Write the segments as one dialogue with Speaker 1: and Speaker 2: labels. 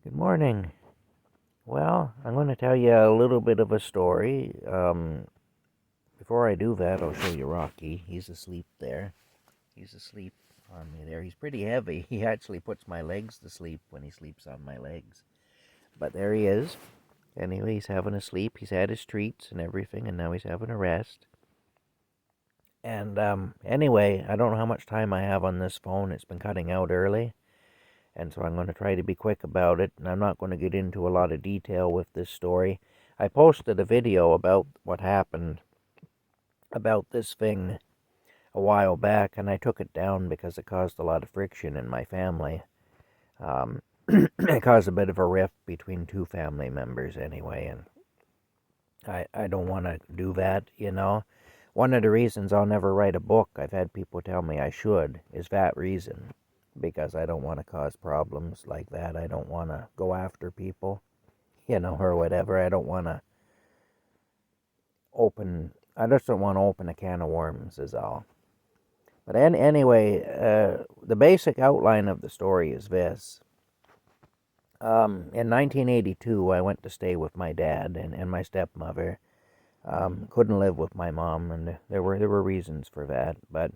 Speaker 1: Good morning. Well, I'm going to tell you a little bit of a story. Before I do that, I'll show you Rocky. He's asleep there. He's asleep on me there. He's pretty heavy. He actually puts my legs to sleep when he sleeps on my legs. But there he is. Anyway, he's having a sleep. He's had his treats and everything, and now he's having a rest. And anyway, I don't know how much time I have on this phone. It's been cutting out early. And so I'm going to try to be quick about it, and I'm not going to get into a lot of detail with this story. I posted a video about what happened about this thing a while back, and I took it down because it caused a lot of friction in my family. It caused a bit of a rift between two family members anyway, and I don't want to do that. One of the reasons I'll never write a book, I've had people tell me I should, is that reason. Because I don't want to cause problems like that. I don't want to go after people, or whatever. I just don't want to open a can of worms, is all. But anyway, the basic outline of the story is this. In 1982, I went to stay with my dad and my stepmother. Couldn't live with my mom, and there were reasons for that, but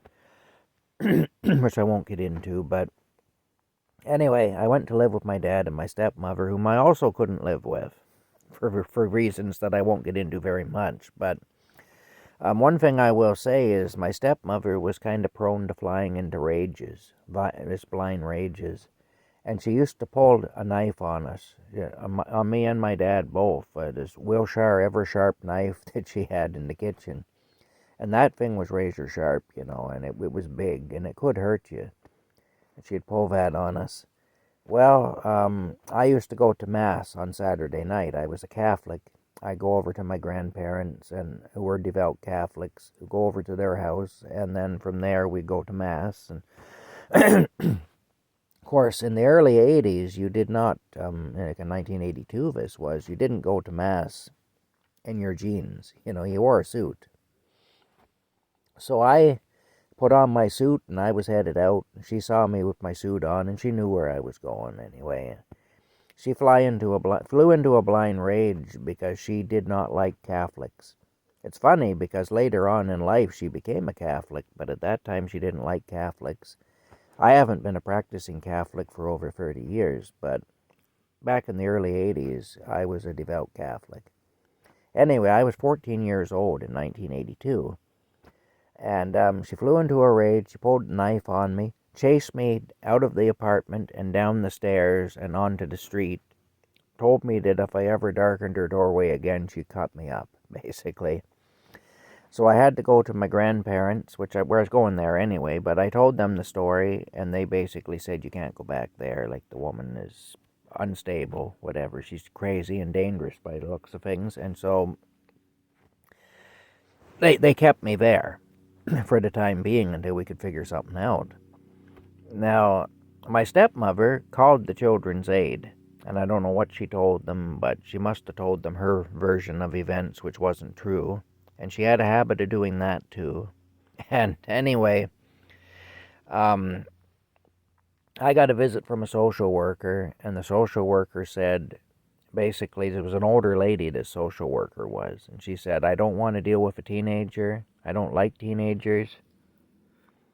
Speaker 1: which I won't get into. But anyway, I went to live with my dad and my stepmother, whom I also couldn't live with, for reasons that I won't get into very much. But one thing I will say is my stepmother was kind of prone to flying into rages, this blind rages. And she used to pull a knife on us, on me and my dad both, this Wilshire Ever-Sharp knife that she had in the kitchen. And that thing was razor sharp, and it was big, and it could hurt you. And she'd pull that on us. Well, I used to go to Mass on Saturday night. I was a Catholic. I go over to my grandparents, and who were devout Catholics, go over to their house, and then from there we go to Mass. And of course, in the early 80s, you did not, like in 1982 this was, you didn't go to Mass in your jeans. You wore a suit. So I put on my suit and I was headed out. She saw me with my suit on and she knew where I was going anyway. She flew into a blind rage because she did not like Catholics. It's funny because later on in life she became a Catholic, but at that time she didn't like Catholics. I haven't been a practicing Catholic for over 30 years, but back in the early 80s, I was a devout Catholic. Anyway, I was 14 years old in 1982, and she flew into a rage. She pulled a knife on me, chased me out of the apartment and down the stairs and onto the street, told me that if I ever darkened her doorway again, she'd cut me up, basically. So I had to go to my grandparents, where I was going there anyway, but I told them the story, and they basically said, you can't go back there, like the woman is unstable, whatever. She's crazy and dangerous by the looks of things, and so they kept me there for the time being until we could figure something out. Now, my stepmother called the Children's Aid, and I don't know what she told them, but she must have told them her version of events, which wasn't true. And she had a habit of doing that too. And anyway, I got a visit from a social worker, and the social worker said, basically, it was an older lady, this social worker was, and she said, I don't want to deal with a teenager. I don't like teenagers.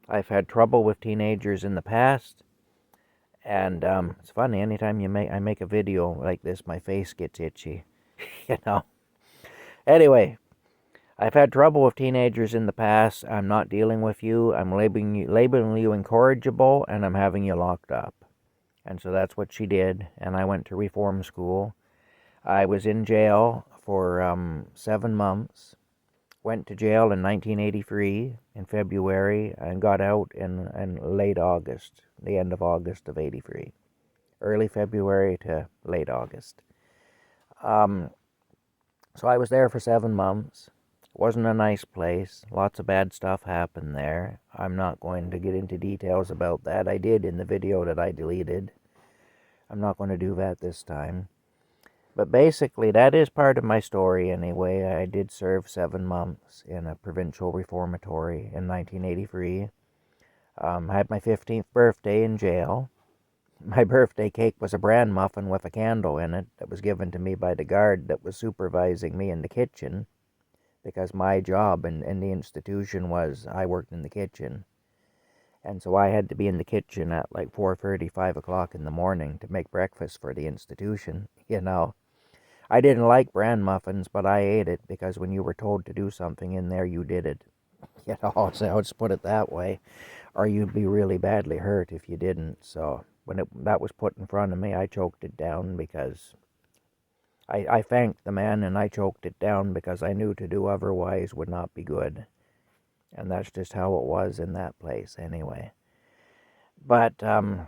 Speaker 1: I've had trouble with teenagers in the past. And it's funny, anytime I make a video like this, my face gets itchy, you know. Anyway, I've had trouble with teenagers in the past. I'm not dealing with you. I'm labeling you incorrigible, and I'm having you locked up. And so that's what she did, and I went to reform school. I was in jail for 7 months. Went to jail in 1983 in February and got out in late August, the end of August of 83. Early February to late August. So I was there for 7 months. Wasn't a nice place. Lots of bad stuff happened there. I'm not going to get into details about that. I did in the video that I deleted. I'm not going to do that this time. But basically, that is part of my story anyway. I did serve 7 months in a provincial reformatory in 1983. I had my 15th birthday in jail, my birthday cake was a bran muffin with a candle in it that was given to me by the guard that was supervising me in the kitchen, because my job in the institution was I worked in the kitchen. And so I had to be in the kitchen at like 4:30, 5 o'clock in the morning to make breakfast for the institution. I didn't like bran muffins, but I ate it because when you were told to do something in there, you did it. So I'll just put it that way. Or you'd be really badly hurt if you didn't. So when that was put in front of me, I choked it down because I thanked the man, and I choked it down because I knew to do otherwise would not be good. And that's just how it was in that place anyway. But, I'm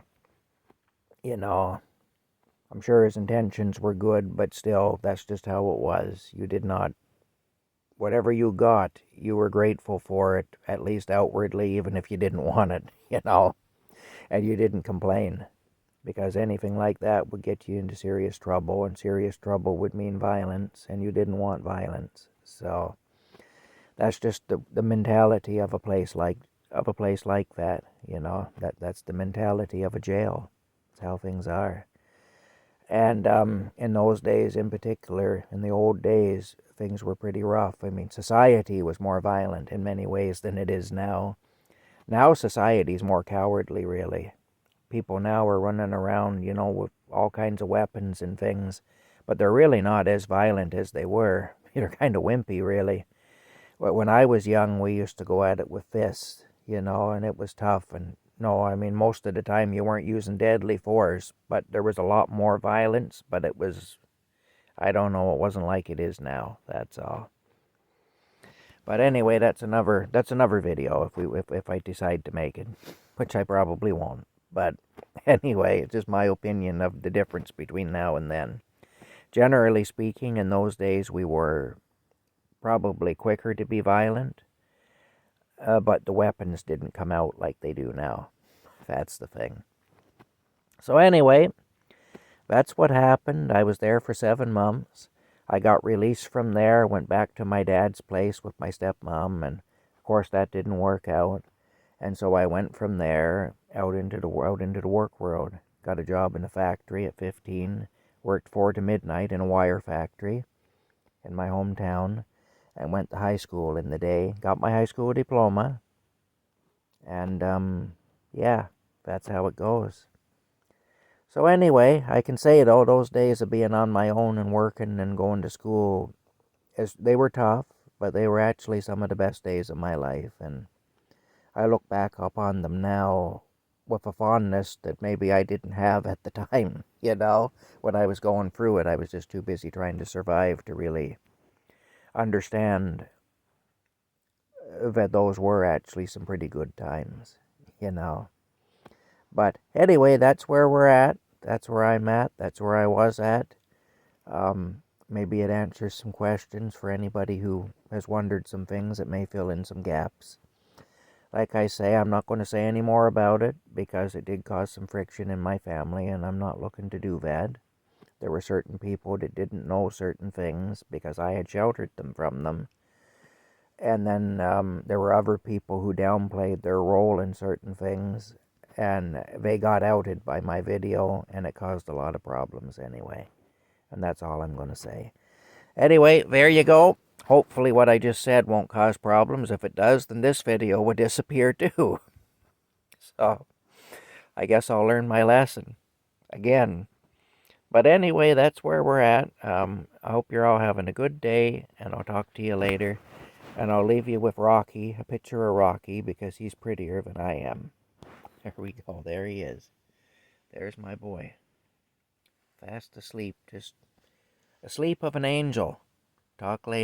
Speaker 1: sure his intentions were good, but still, that's just how it was. You did not, whatever you got, you were grateful for it, at least outwardly, even if you didn't want it, and you didn't complain, because anything like that would get you into serious trouble, and serious trouble would mean violence, and you didn't want violence. So that's just the mentality of a place like that. That's the mentality of a jail. That's how things are. And in those days, in particular, in the old days, things were pretty rough. I mean, society was more violent in many ways than it is now. Now society's more cowardly, really. People now are running around, with all kinds of weapons and things, but they're really not as violent as they were. They're kind of wimpy, really. But when I was young, we used to go at it with fists, and it was tough. And no, I mean, most of the time you weren't using deadly force, but there was a lot more violence, but it was, I don't know, it wasn't like it is now, that's all. But anyway, that's another video if I decide to make it, which I probably won't. But anyway, it's just my opinion of the difference between now and then. Generally speaking, in those days we were probably quicker to be violent, but the weapons didn't come out like they do now. That's the thing. So anyway, that's what happened. I was there for 7 months. I got released from there, went back to my dad's place with my stepmom, and of course that didn't work out. And so I went from there out into the work world. Got a job in a factory at 15. Worked 4 to midnight in a wire factory in my hometown, and went to high school in the day. Got my high school diploma. And yeah, that's how it goes. So anyway, I can say though, those days of being on my own and working and going to school, they were tough, but they were actually some of the best days of my life. And I look back upon them now with a fondness that maybe I didn't have at the time. When I was going through it, I was just too busy trying to survive to really understand that those were actually some pretty good times. But anyway, that's where we're at. That's where I'm at. That's where I was at. Maybe it answers some questions for anybody who has wondered some things. It may fill in some gaps. Like I say, I'm not going to say any more about it because it did cause some friction in my family, and I'm not looking to do that. There were certain people that didn't know certain things because I had sheltered them from them. And then there were other people who downplayed their role in certain things, and they got outed by my video, and it caused a lot of problems anyway. And that's all I'm going to say. Anyway, there you go. Hopefully what I just said won't cause problems. If it does, then this video will disappear too. So I guess I'll learn my lesson again. But anyway, that's where we're at. I hope you're all having a good day, and I'll talk to you later. And I'll leave you with Rocky, a picture of Rocky, because he's prettier than I am. There we go. There he is. There's my boy. Fast asleep. Just asleep of an angel. Talk later.